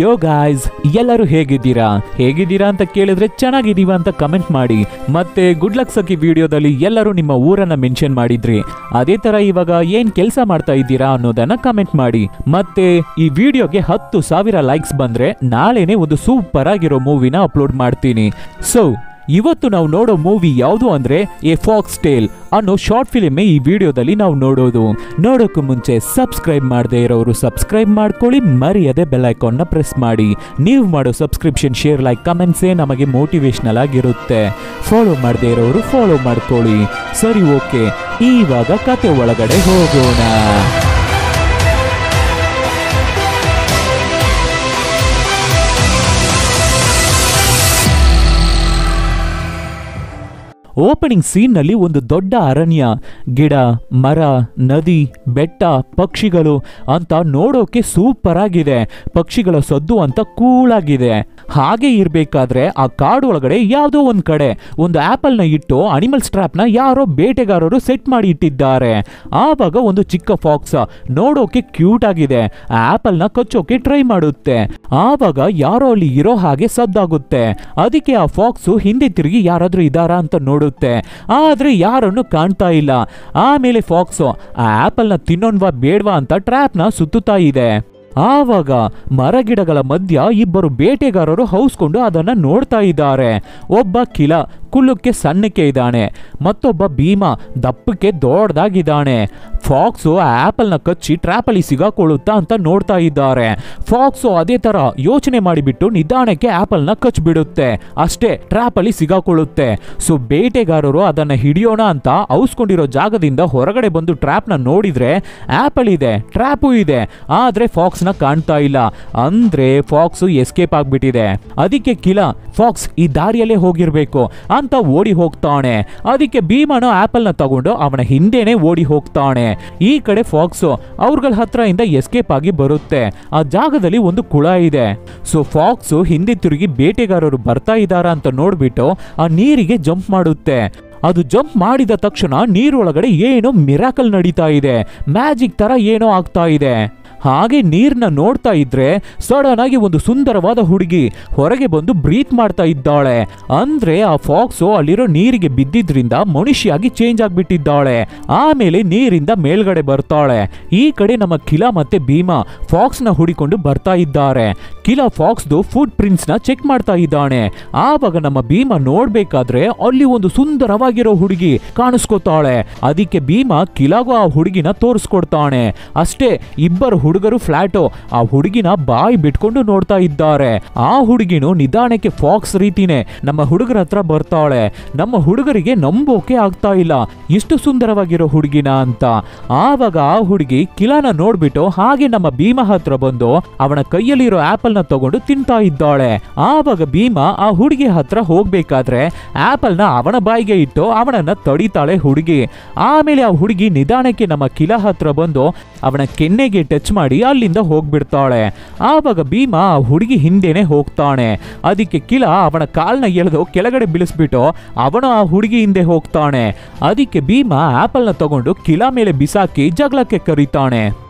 ಯೋ guys, ಎಲ್ಲರೂ ಹೇಗಿದ್ದೀರಾ ಅಂತ ಕೇಳಿದ್ರೆ ಚೆನ್ನಾಗಿದ್ದೀವಾ ಅಂತ ಕಮೆಂಟ್ ಮಾಡಿ. ಮತ್ತೆ ಗುಡ್ ಲಕ್ ಸಖಿ ವಿಡಿಯೋದಲ್ಲಿ ಎಲ್ಲರೂ ನಿಮ್ಮ ಊರನ್ನ ಮೆನ್ಷನ್ ಮಾಡಿದ್ರಿ. ಅದೇ ತರ ಇವಾಗ ಏನ್ ಕೆಲಸ ಮಾಡ್ತಾ ಇದ್ದೀರಾ ಅನ್ನೋದನ್ನ ಕಮೆಂಟ್ ಮಾಡಿ. ಮತ್ತೆ ಈ ವಿಡಿಯೋಗೆ 10,000 ಲೈಕ್ಸ್ ಬಂದ್ರೆ ನಾಳೆನೆ ಒಂದು ಸೂಪರ್ ಆಗಿರೋ ಮೂವಿನ ಅಪ್ಲೋಡ್ ಮಾಡ್ತೀನಿ. ಸೊ ಇವತ್ತು ನಾವು ನೋಡೋ ಮೂವಿ ಯಾವುದು ಅಂದ್ರೆ ಎ ಫಾಕ್ಸ್ ಟೇಲ್ ಅನ್ನೋ ಶಾರ್ಟ್ ಫಿಲ್ಮ್ ಈ ವಿಡಿಯೋದಲ್ಲಿ ನಾವು ನೋಡೋಕ್ಕೂ ಮುಂಚೆ ಸಬ್ಸ್ಕ್ರೈಬ್ ಮಾಡದೇ ಇರೋರು ಸಬ್ಸ್ಕ್ರೈಬ್ ಮಾಡ್ಕೊಳ್ಳಿ, ಮರೆಯದೆ ಬೆಲ್ ಐಕಾನ್ ನ ಪ್ರೆಸ್ ಮಾಡಿ. ನೀವು ಮಾಡೋ ಸಬ್ಸ್ಕ್ರಿಪ್ಷನ್, ಶೇರ್, ಲೈಕ್, ಕಮೆಂಟ್ಸೇ ನಮಗೆ ಮೋಟಿವೇಶನಲ್ ಆಗಿರುತ್ತೆ. ಫಾಲೋ ಮಾಡದೇ ಇರೋರು ಫಾಲೋ ಮಾಡ್ಕೊಳ್ಳಿ. ಸರಿ, ಓಕೆ, ಇವಾಗ ಕತೆ ಒಳಗಡೆ ಹೋಗೋಣ. ಓಪನಿಂಗ್ ಸೀನ್ ನಲ್ಲಿ ಒಂದು ದೊಡ್ಡ ಅರಣ್ಯ, ಗಿಡ, ಮರ, ನದಿ, ಬೆಟ್ಟ, ಪಕ್ಷಿಗಳು ಅಂತ ನೋಡೋಕೆ ಸೂಪರ್ ಆಗಿದೆ. ಪಕ್ಷಿಗಳ ಸದ್ದು ಅಂತ ಕೂಲ್ ಆಗಿದೆ. ಹಾಗೆ ಇರ್ಬೇಕಾದ್ರೆ ಆ ಕಾಡು ಒಳಗಡೆ ಯಾವುದೋ ಒಂದ್ ಕಡೆ ಒಂದು ಆಪಲ್ ನ ಇಟ್ಟು ಅನಿಮಲ್ ಸ್ಟ್ರಾಪ್ ನ ಯಾರೋ ಬೇಟೆಗಾರರು ಸೆಟ್ ಮಾಡಿ ಇಟ್ಟಿದ್ದಾರೆ. ಆವಾಗ ಒಂದು ಚಿಕ್ಕ ಫಾಕ್ಸ್ ನೋಡೋಕೆ ಕ್ಯೂಟ್ ಆಗಿದೆ. ಆಪಲ್ ನ ಕಚ್ಚೋಕೆ ಟ್ರೈ ಮಾಡುತ್ತೆ. ಆವಾಗ ಯಾರೋ ಅಲ್ಲಿ ಇರೋ ಹಾಗೆ ಸದ್ದಾಗುತ್ತೆ. ಅದಕ್ಕೆ ಆ ಫಾಕ್ಸ್ ಹಿಂದೆ ತಿರುಗಿ ಯಾರಾದ್ರೂ ಇದಾರಾ ಅಂತ ನೋಡುತ್ತೆ. ಆದ್ರೆ ಯಾರನ್ನು ಕಾಣ್ತಾ ಇಲ್ಲ. ಆಮೇಲೆ ಫಾಕ್ಸ್ ಆ ಆಪಲ್ ನ ತಿನ್ನೋನ್ವಾ ಬೇಡ್ವಾ ಅಂತ ಟ್ರ್ಯಾಪ್ ನ ಸುತ್ತುತ್ತಾ ಇದೆ. ಆವಾಗ ಮರಗಿಡಗಳ ಮಧ್ಯ ಇಬ್ಬರು ಬೇಟೆಗಾರರು ಹೌಸ್ಕೊಂಡು ಅದನ್ನ ನೋಡ್ತಾ ಇದ್ದಾರೆ. ಒಬ್ಬ ಕಿಲ ಕುಲ್ಲಕ್ಕೆ ಸಣ್ಣಕ್ಕೆ ಇದ್ದಾನೆ, ಮತ್ತೊಬ್ಬ ಭೀಮ ದಪ್ಪಕ್ಕೆ ದೊಡ್ಡದಾಗಿದ್ದಾನೆ. ಫಾಕ್ಸು ಆಪಲ್ ನ ಕಚ್ಚಿ ಟ್ರ್ಯಾಪ್ ಅಲ್ಲಿ ಸಿಗಾಕೊಳ್ಳುತ್ತಾ ಅಂತ ನೋಡ್ತಾ ಇದ್ದಾರೆ. ಫಾಕ್ಸು ಅದೇ ತರ ಯೋಚನೆ ಮಾಡಿಬಿಟ್ಟು ನಿಧಾನಕ್ಕೆ ಆಪಲ್ ನ ಕಚ್ಬಿಡುತ್ತೆ. ಅಷ್ಟೇ, ಟ್ರ್ಯಾಪ್ ಅಲ್ಲಿ ಸಿಗಾಕೊಳ್ಳುತ್ತೆ. ಸೊ ಬೇಟೆಗಾರರು ಅದನ್ನ ಹಿಡಿಯೋಣ ಅಂತ ಹೌಸ್ಕೊಂಡಿರೋ ಜಾಗದಿಂದ ಹೊರಗಡೆ ಬಂದು ಟ್ರ್ಯಾಪ್ ನ ನೋಡಿದ್ರೆ ಆಪಲ್ ಇದೆ, ಟ್ರ್ಯಾಪು ಇದೆ, ಆದ್ರೆ ಫಾಕ್ಸ್ ನ ಕಾಣ್ತಾ ಇಲ್ಲ. ಅಂದ್ರೆ ಫಾಕ್ಸ್ ಎಸ್ಕೇಪ್ ಆಗ್ಬಿಟ್ಟಿದೆ. ಅದಕ್ಕೆ ಕಿಲ ಫಾಕ್ಸ್ ಈ ದಾರಿಯಲ್ಲೇ ಹೋಗಿರ್ಬೇಕು ಅಂತ ಓಡಿ ಹೋಗ್ತಾನೆ. ಅದಕ್ಕೆ ಭೀಮನು ಆಪಲ್ ನ ತಗೊಂಡು ಅವನ ಹಿಂದೆನೆ ಓಡಿ ಹೋಗ್ತಾನೆ. ಈ ಕಡೆ ಫಾಕ್ಸ್ ಅವ್ರಗಳ ಹತ್ರ ಇಂದ ಎಸ್ಕೇಪ್ ಆಗಿ ಬರುತ್ತೆ. ಆ ಜಾಗದಲ್ಲಿ ಒಂದು ಕುಳ ಇದೆ. ಸೊ ಫಾಕ್ಸ್ ಹಿಂದೆ ತಿರುಗಿ ಬೇಟೆಗಾರರು ಬರ್ತಾ ಇದಾರ ಅಂತ ನೋಡ್ಬಿಟ್ಟು ಆ ನೀರಿಗೆ ಜಂಪ್ ಮಾಡುತ್ತೆ. ಅದು ಜಂಪ್ ಮಾಡಿದ ತಕ್ಷಣ ನೀರೊಳಗಡೆ ಏನೋ ಮಿರಾಕಲ್ ನಡೀತಾ ಇದೆ. ಮ್ಯಾಜಿಕ್ ತರ ಏನೋ ಆಗ್ತಾ ಇದೆ. ಹಾಗೆ ನೀರ್ನ ನೋಡ್ತಾ ಇದ್ರೆ ಸಡನ್ ಆಗಿ ಒಂದು ಸುಂದರವಾದ ಹುಡುಗಿ ಹೊರಗೆ ಬಂದು ಬ್ರೀತ್ ಮಾಡ್ತಾ ಇದ್ದಾಳೆ. ಅಂದ್ರೆ ಆ ಫಾಕ್ಸು ಅಲ್ಲಿರೋ ನೀರಿಗೆ ಬಿದ್ದಿದ್ರಿಂದ ಮನುಷ್ಯಾಗಿ ಚೇಂಜ್ ಆಗ್ಬಿಟ್ಟಿದ್ದಾಳೆ. ಆಮೇಲೆ ನೀರಿಂದ ಮೇಲ್ಗಡೆ ಬರ್ತಾಳೆ. ಈ ಕಡೆ ನಮ್ಮ ಕಿಲ ಮತ್ತೆ ಭೀಮ ಫಾಕ್ಸ್ ನ ಹುಡಿಕೊಂಡು ಬರ್ತಾ ಇದ್ದಾರೆ. ಕಿಲ ಫಾಕ್ಸ್ದು ಫುಟ್ ಪ್ರಿಂಟ್ಸ್ ನ ಚೆಕ್ ಮಾಡ್ತಾ ಇದ್ದಾನೆ. ಆವಾಗ ನಮ್ಮ ಭೀಮ ನೋಡ್ಬೇಕಾದ್ರೆ ಅಲ್ಲಿ ಒಂದು ಸುಂದರವಾಗಿರೋ ಹುಡುಗಿ ಕಾಣಿಸ್ಕೊತಾಳೆ. ಅದಕ್ಕೆ ಭೀಮ ಕಿಲಾಗೂ ಆ ಹುಡುಗಿನ ತೋರಿಸ್ಕೊಡ್ತಾನೆ. ಅಷ್ಟೇ, ಇಬ್ಬರು ಹುಡುಗರು ಫ್ಲಾಟು ಆ ಹುಡುಗಿನ ಬಾಯಿ ಬಿಟ್ಕೊಂಡು ನೋಡ್ತಾ ಇದ್ದಾರೆ. ಆ ಹುಡುಗಿನು ನಿಧಾನಕ್ಕೆ ಫಾಕ್ಸ್ ರೀತಿನೇ ನಮ್ಮ ಹುಡುಗರ ಹತ್ರ ಬರ್ತಾಳೆ. ನಮ್ಮ ಹುಡುಗರಿಗೆ ನಂಬೋಕೆ ಆಗ್ತಾ ಇಲ್ಲ, ಇಷ್ಟು ಸುಂದರವಾಗಿರೋ ಹುಡುಗಿನ ಅಂತ. ಆವಾಗ ಆ ಹುಡುಗಿ ಕಿಲಾನ ನೋಡ್ಬಿಟ್ಟು ಹಾಗೆ ನಮ್ಮ ಭೀಮ ಹತ್ರ ಬಂದು ಅವನ ಕೈಯಲ್ಲಿರೋ ಆಪಲ್ ನ ತಗೊಂಡು ತಿಂತಾ ಇದ್ದಾಳೆ. ಆವಾಗ ಭೀಮ ಆ ಹುಡುಗಿ ಹತ್ರ ಹೋಗ್ಬೇಕಾದ್ರೆ ಆಪಲ್ ನ ಅವನ ಬಾಯಿಗೆ ಇಟ್ಟು ಅವನನ್ನ ತಡಿತಾಳೆ ಹುಡುಗಿ. ಆಮೇಲೆ ಆ ಹುಡುಗಿ ನಿಧಾನಕ್ಕೆ ನಮ್ಮ ಕಿಲ ಹತ್ರ ಬಂದು ಅವನ ಕೆನ್ನೆಗೆ ಟಚ್ ಮಾಡಿ ಅಲ್ಲಿಂದ ಹೋಗ್ಬಿಡ್ತಾಳೆ. ಆವಾಗ ಭೀಮ ಆ ಹುಡುಗಿ ಹಿಂದೆನೆ ಹೋಗ್ತಾನೆ. ಅದಕ್ಕೆ ಕಿಲ ಅವನ ಕಾಲ್ನ ಎಳೆದು ಕೆಳಗಡೆ ಬೀಳಿಸ್ಬಿಟ್ಟು ಅವನು ಆ ಹುಡುಗಿ ಹಿಂದೆ ಹೋಗ್ತಾನೆ. ಅದಕ್ಕೆ ಭೀಮ ಆಪಲ್ ನ ತಗೊಂಡು ಕಿಲ ಮೇಲೆ ಬಿಸಾಕಿ ಜಗಳಕ್ಕೆ ಕರೀತಾನೆ.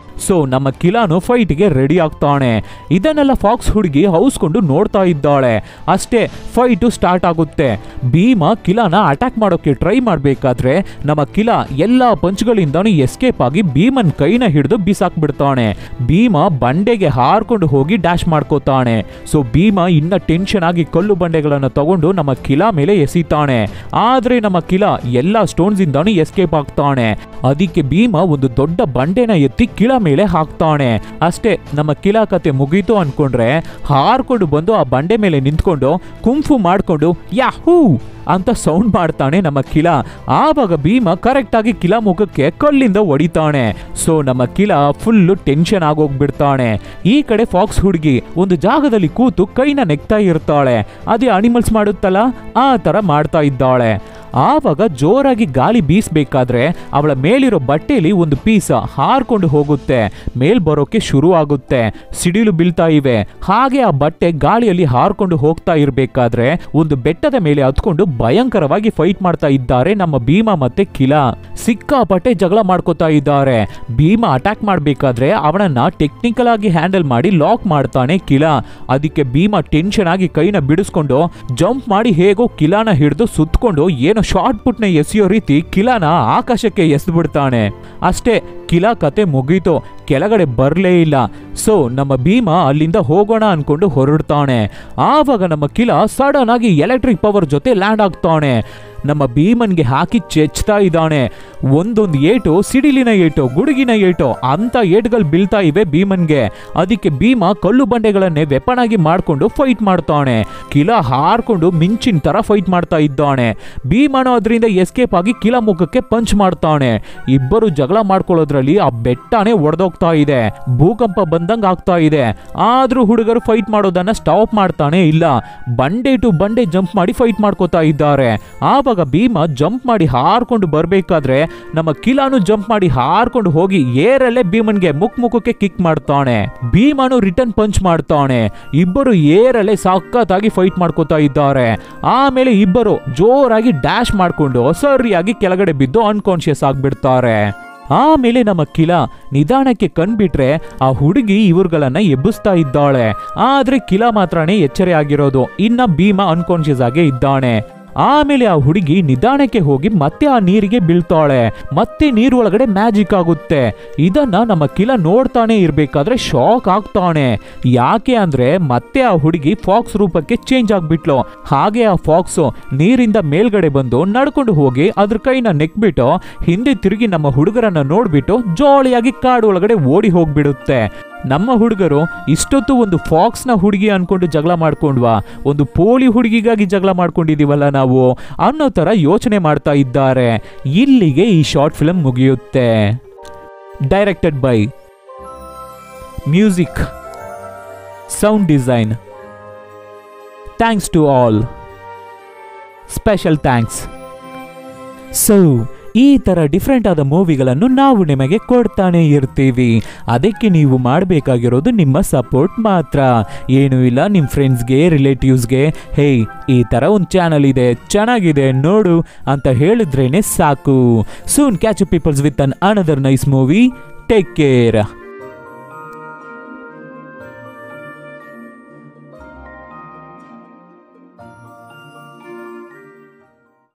ಸೊ ನಮ್ಮ ಕಿಲಾನು ಫೈಟ್ಗೆ ರೆಡಿ ಆಗ್ತಾನೆ. ಇದನ್ನೆಲ್ಲ ಫಾಕ್ಸ್ ಹುಡುಗಿ ಹೌಸ್ಕೊಂಡು ನೋಡ್ತಾ ಇದ್ದಾಳೆ. ಅಷ್ಟೇ, ಫೈಟು ಸ್ಟಾರ್ಟ್ ಆಗುತ್ತೆ. ಭೀಮ ಕಿಲಾನ ಅಟ್ಯಾಕ್ ಮಾಡೋಕೆ ಟ್ರೈ ಮಾಡ್ಬೇಕಾದ್ರೆ ನಮ್ಮ ಕಿಲ ಎಲ್ಲಾ ಪಂಚ್ಗಳಿಂದಾನು ಎಸ್ಕೇಪ್ ಆಗಿ ಭೀಮನ್ ಕೈನ ಹಿಡಿದು ಬಿಸಾಕ್ಬಿಡ್ತಾನೆ. ಭೀಮ ಬಂಡೆಗೆ ಹಾರ್ಕೊಂಡು ಹೋಗಿ ಡ್ಯಾಶ್ ಮಾಡ್ಕೋತಾನೆ. ಸೊ ಭೀಮ ಇನ್ನ ಟೆನ್ಷನ್ ಆಗಿ ಕಲ್ಲು ಬಂಡೆಗಳನ್ನ ತಗೊಂಡು ನಮ್ಮ ಕಿಲ ಮೇಲೆ ಎಸಿತಾನೆ. ಆದ್ರೆ ನಮ್ಮ ಕಿಲ ಎಲ್ಲಾ ಸ್ಟೋನ್ಸ್ ಇಂದಾನು ಎಸ್ಕೇಪ್ ಆಗ್ತಾನೆ. ಅದಕ್ಕೆ ಭೀಮ ಒಂದು ದೊಡ್ಡ ಬಂಡೆನ ಎತ್ತಿ ಕಿಲ ಮೇಲೆ ಹಾಕ್ತಾನೆ. ಅಷ್ಟೇ, ನಮ್ಮ ಕಿಲ ಕತೆ ಮುಗೀತು ಅನ್ಕೊಂಡ್ರೆ ಹಾರ್ಕೊಂಡು ಬಂದು ಆ ಬಂಡೆ ಮೇಲೆ ನಿಂತ್ಕೊಂಡು ಕುಂಫು ಮಾಡ್ಕೊಂಡು ಯಾಹೂ ಅಂತ ಸೌಂಡ್ ಮಾಡ್ತಾನೆ ನಮ್ಮ ಕಿಲ. ಆವಾಗ ಭೀಮ ಕರೆಕ್ಟ್ ಆಗಿ ಕಿಲ ಮುಖಕ್ಕೆ ಕಲ್ಲಿಂದ ಹೊಡಿತಾನೆ. ಸೊ ನಮ್ಮ ಕಿಲ ಫುಲ್ಲು ಟೆನ್ಷನ್ ಆಗೋಗ್ಬಿಡ್ತಾನೆ. ಈ ಕಡೆ ಫಾಕ್ಸ್ ಹುಡುಗಿ ಒಂದು ಜಾಗದಲ್ಲಿ ಕೂತು ಕೈನ ನೆಕ್ತಾ ಇರ್ತಾಳೆ. ಅದೇ ಅನಿಮಲ್ಸ್ ಮಾಡುತ್ತಲ್ಲ ಆ ತರ ಮಾಡ್ತಾ ಇದ್ದಾಳೆ. ಆವಾಗ ಜೋರಾಗಿ ಗಾಳಿ ಬೀಸಬೇಕಾದ್ರೆ ಅವಳ ಮೇಲಿರೋ ಬಟ್ಟೆಯಲ್ಲಿ ಒಂದು ಪೀಸ ಹಾರ್ಕೊಂಡು ಹೋಗುತ್ತೆ, ಮೇಲ್ ಬರೋಕೆ ಶುರು ಆಗುತ್ತೆ, ಸಿಡಿಲು ಬೀಳ್ತಾ ಇವೆ. ಹಾಗೆ ಆ ಬಟ್ಟೆ ಗಾಳಿಯಲ್ಲಿ ಹಾರ್ಕೊಂಡು ಹೋಗ್ತಾ ಇರ್ಬೇಕಾದ್ರೆ ಒಂದು ಬೆಟ್ಟದ ಮೇಲೆ ಹತ್ಕೊಂಡು ಭಯಂಕರವಾಗಿ ಫೈಟ್ ಮಾಡ್ತಾ ಇದ್ದಾರೆ ನಮ್ಮ ಭೀಮಾ ಮತ್ತೆ ಕಿಲಾ. ಸಿಕ್ಕಾಪಟ್ಟೆ ಜಗಳ ಮಾಡ್ಕೋತಾ ಇದ್ದಾರೆ. ಭೀಮಾ ಅಟ್ಯಾಕ್ ಮಾಡ್ಬೇಕಾದ್ರೆ ಅವನನ್ನ ಟೆಕ್ನಿಕಲ್ ಆಗಿ ಹ್ಯಾಂಡಲ್ ಮಾಡಿ ಲಾಕ್ ಮಾಡ್ತಾನೆ ಕಿಲಾ. ಅದಕ್ಕೆ ಭೀಮಾ ಟೆನ್ಷನ್ ಆಗಿ ಕೈನ ಬಿಡಿಸ್ಕೊಂಡು ಜಂಪ್ ಮಾಡಿ ಹೇಗೋ ಕಿಲಾನ ಹಿಡಿದು ಸುತ್ತಕೊಂಡು ಏನೋ ಶಾರ್ಟ್ ಪುಟ್ನ ಎಸೆಯೋ ರೀತಿ ಕಿಲಾನ ಆಕಾಶಕ್ಕೆ ಎಸೆದು ಬಿಡ್ತಾನೆ. ಅಷ್ಟೇ, ಕಿಲಾ ಕತೆ ಮುಗೀತು, ಕೆಳಗಡೆ ಬರಲೇ ಇಲ್ಲ. ಸೊ ನಮ್ಮ ಭೀಮಾ ಅಲ್ಲಿಂದ ಹೋಗೋಣ ಅನ್ಕೊಂಡು ಹೊರಡ್ತಾನೆ. ಆವಾಗ ನಮ್ಮ ಕಿಲಾ ಸಡನ್ ಆಗಿ ಎಲೆಕ್ಟ್ರಿಕ್ ಪವರ್ ಜೊತೆ ಲ್ಯಾಂಡ್ ಆಗ್ತಾನೆ. ನಮ್ಮ ಭೀಮನ್ಗೆ ಹಾಕಿ ಚೆಚ್ತಾ ಇದ್ದಾನೆ. ಒಂದೊಂದು ಏಟು ಸಿಡಿಲಿನ ಏಟು, ಗುಡುಗಿನ ಏಟು ಅಂತ ಏಟುಗಳು ಬೀಳ್ತಾ ಇವೆ ಭೀಮನ್ಗೆ. ಅದಕ್ಕೆ ಭೀಮಾ ಕಲ್ಲು ಬಂಡೆಗಳನ್ನೇ ವೆಪನ್ ಆಗಿ ಮಾಡ್ಕೊಂಡು ಫೈಟ್ ಮಾಡ್ತಾನೆ. ಕಿಲಾ ಹಾರ್ಕೊಂಡು ಮಿಂಚಿನ ತರ ಫೈಟ್ ಮಾಡ್ತಾ ಇದ್ದಾನೆ. ಭೀಮನು ಅದರಿಂದ ಎಸ್ಕೇಪ್ ಆಗಿ ಕಿಲಾ ಮುಖಕ್ಕೆ ಪಂಚ್ ಮಾಡ್ತಾನೆ. ಇಬ್ಬರು ಜಗಳ ಮಾಡ್ಕೊಳ್ಳೋದ್ರಲ್ಲಿ ಆ ಬೆಟ್ಟನೇ ಒಡೆದೋಗ್ತಾ ಇದೆ, ಭೂಕಂಪ ಬಂದಂಗ ಆಗ್ತಾ ಇದೆ. ಆದ್ರೂ ಹುಡುಗರು ಫೈಟ್ ಮಾಡೋದನ್ನ ಸ್ಟಾಪ್ ಮಾಡ್ತಾನೆ ಇಲ್ಲ. ಬಂಡೆ ಟು ಬಂಡೆ ಜಂಪ್ ಮಾಡಿ ಫೈಟ್ ಮಾಡ್ಕೋತಾ ಇದ್ದಾರೆ. ಆವಾಗ ಭೀಮಾ ಜಂಪ್ ಮಾಡಿ ಹಾರ್ಕೊಂಡು ಬರ್ಬೇಕಾದ್ರೆ ನಮ್ಮ ಕಿಲಾನು ಜಂಪ್ ಮಾಡಿ ಹಾರ್ಕೊಂಡು ಹೋಗಿ ಏರಲ್ಲೇ ಭೀಮನ್ಗೆ ಮುಖಕ್ಕೆ ಕಿಕ್ ಮಾಡ್ತಾನೆ. ಭೀಮನು ರಿಟರ್ನ್ ಪಂಚ್ ಮಾಡ್ತಾನೆ. ಇಬ್ಬರು ಏರಲ್ಲೇ ಸಖತ್ತಾಗಿ ಫೈಟ್ ಮಾಡ್ಕೋತಾ ಇದ್ದಾರೆ. ಆಮೇಲೆ ಇಬ್ಬರು ಜೋರಾಗಿ ಡ್ಯಾಶ್ ಮಾಡ್ಕೊಂಡು ಸರಿಯಾಗಿ ಕೆಳಗಡೆ ಬಿದ್ದು ಅನ್ಕಾನ್ಶಿಯಸ್ ಆಗ್ಬಿಡ್ತಾರೆ. ಆಮೇಲೆ ನಮ್ಮ ಕಿಲಾ ನಿಧಾನಕ್ಕೆ ಕಣ್ಬಿಟ್ರೆ ಆ ಹುಡುಗಿ ಇವ್ರುಗಳನ್ನ ಎಬ್ಬಿಸ್ತಾ ಇದ್ದಾಳೆ. ಆದ್ರೆ ಕಿಲಾ ಮಾತ್ರನೇ ಎಚ್ಚರ ಆಗಿರೋದು, ಇನ್ನ ಭೀಮಾ ಅನ್ಕಾನ್ಶಿಯಸ್ ಆಗೇ ಇದ್ದಾನೆ. ಆಮೇಲೆ ಆ ಹುಡುಗಿ ನಿಧಾನಕ್ಕೆ ಹೋಗಿ ಮತ್ತೆ ಆ ನೀರಿಗೆ ಬೀಳ್ತಾಳೆ. ಮತ್ತೆ ನೀರು ಒಳಗಡೆ ಮ್ಯಾಜಿಕ್ ಆಗುತ್ತೆ. ಇದನ್ನ ನಮ್ಮ ಕಿಲಾ ನೋಡ್ತಾನೆ ಇರ್ಬೇಕಾದ್ರೆ ಶಾಕ್ ಆಗ್ತಾನೆ. ಯಾಕೆ ಅಂದ್ರೆ ಮತ್ತೆ ಆ ಹುಡುಗಿ ಫಾಕ್ಸ್ ರೂಪಕ್ಕೆ ಚೇಂಜ್ ಆಗ್ಬಿಟ್ಲು. ಹಾಗೆ ಆ ಫಾಕ್ಸ್ ನೀರಿಂದ ಮೇಲ್ಗಡೆ ಬಂದು ನಡ್ಕೊಂಡು ಹೋಗಿ ಅದ್ರ ಕೈನ ನೆಕ್ಬಿಟ್ಟು ಹಿಂದೆ ತಿರುಗಿ ನಮ್ಮ ಹುಡುಗರನ್ನ ನೋಡ್ಬಿಟ್ಟು ಜಾಲಿಯಾಗಿ ಕಾಡು ಒಳಗಡೆ ಓಡಿ ಹೋಗ್ಬಿಡುತ್ತೆ. ನಮ್ಮ ಹುಡುಗರು ಇಷ್ಟೊತ್ತು ಒಂದು ಫಾಕ್ಸ್ನ ಹುಡುಗಿ ಅನ್ಕೊಂಡು ಜಗಳ ಮಾಡ್ಕೊಂಡ್ವಾ, ಒಂದು ಪೋಲಿ ಹುಡುಗಿಗಾಗಿ ಜಗಳ ಮಾಡ್ಕೊಂಡಿದೀವಲ್ಲ ನಾವು ಅನ್ನೋ ತರ ಯೋಚನೆ ಮಾಡ್ತಾ ಇದ್ದಾರೆ. ಇಲ್ಲಿಗೆ ಈ ಶಾರ್ಟ್ ಫಿಲ್ಮ್ ಮುಗಿಯುತ್ತೆ. Directed by, music, sound design, thanks to all, special thanks. So ಈ ತರ ಡಿಫ್ರೆಂಟ್ ಆದ ಮೂವಿಗಳನ್ನು ನಾವು ನಿಮಗೆ ಕೊಡ್ತಾನೆ ಇರ್ತೀವಿ. ಅದಕ್ಕೆ ನೀವು ಮಾಡಬೇಕಾಗಿರೋದು ನಿಮ್ಮ ಸಪೋರ್ಟ್ ಮಾತ್ರ, ಏನೂ ಇಲ್ಲ. ನಿಮ್ಮ ಫ್ರೆಂಡ್ಸ್ಗೆ, ರಿಲೇಟಿವ್ಸ್ಗೆ ಹೇ ಈ ತರ ಒಂದು ಚಾನಲ್ ಇದೆ, ಚೆನ್ನಾಗಿದೆ ನೋಡು ಅಂತ ಹೇಳಿದ್ರೇನೆ ಸಾಕು. Soon catch people's with an another nice movie. Take care.